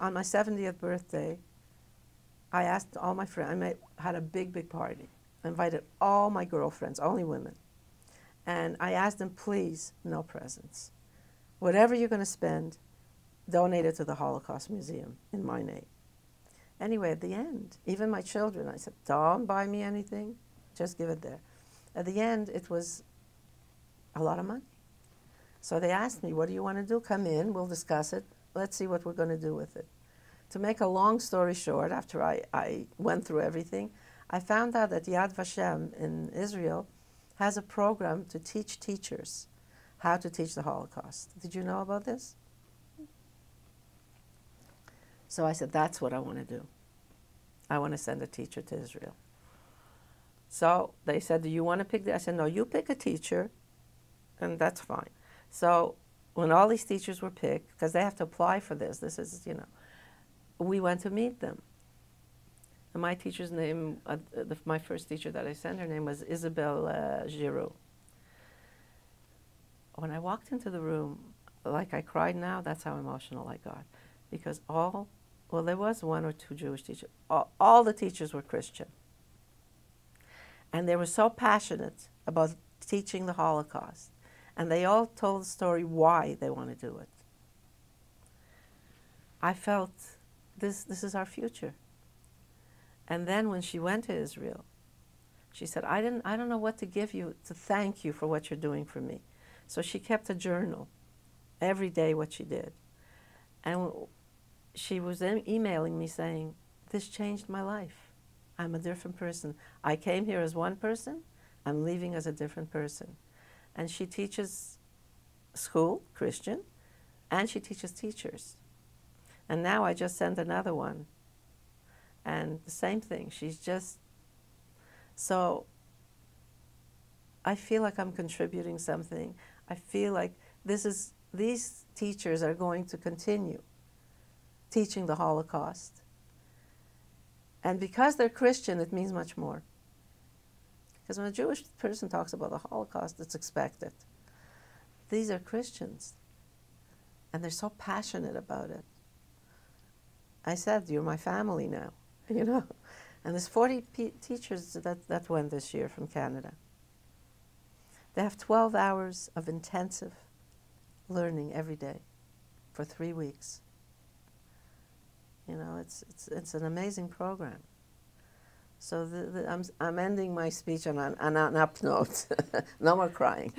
on my 70th birthday, I asked all my friends, had a big, big party. I invited all my girlfriends, only women. And I asked them, please, no presents. Whatever you're going to spend, donate it to the Holocaust Museum in my name. Anyway, at the end, even my children, I said, don't buy me anything, just give it there. At the end, it was a lot of money. So they asked me, what do you want to do? Come in, we'll discuss it. Let's see what we're going to do with it. To make a long story short, after I went through everything, I found out that Yad Vashem in Israel has a program to teach teachers how to teach the Holocaust. Did you know about this? So I said, that's what I want to do. I want to send a teacher to Israel. So they said, do you want to pick? I said, no, you pick a teacher, and that's fine. So when all these teachers were picked, because they have to apply for this, we went to meet them. And my teacher's name, my first teacher that I sent, her name was Isabel Giroux. When I walked into the room, like I cried now, that's how emotional I got. Because there was one or two Jewish teachers. All the teachers were Christian. And they were so passionate about teaching the Holocaust. And they all told the story why they want to do it. I felt this is our future. And then when she went to Israel, she said, I don't know what to give you to thank you for what you're doing for me. So she kept a journal every day what she did. And she was emailing me saying, this changed my life. I'm a different person. I came here as one person. I'm leaving as a different person. And she teaches school, Christian, and she teaches teachers. And now I just sent another one. And the same thing. She's just, so I feel like I'm contributing something. I feel like these teachers are going to continue teaching the Holocaust. And because they're Christian, it means much more. Because when a Jewish person talks about the Holocaust, it's expected. These are Christians, and they're so passionate about it. I said, you're my family now, you know. And there's 40 teachers that went this year from Canada. They have 12 hours of intensive learning every day for 3 weeks. You know, it's an amazing program. So I'm ending my speech on an up note. No more crying.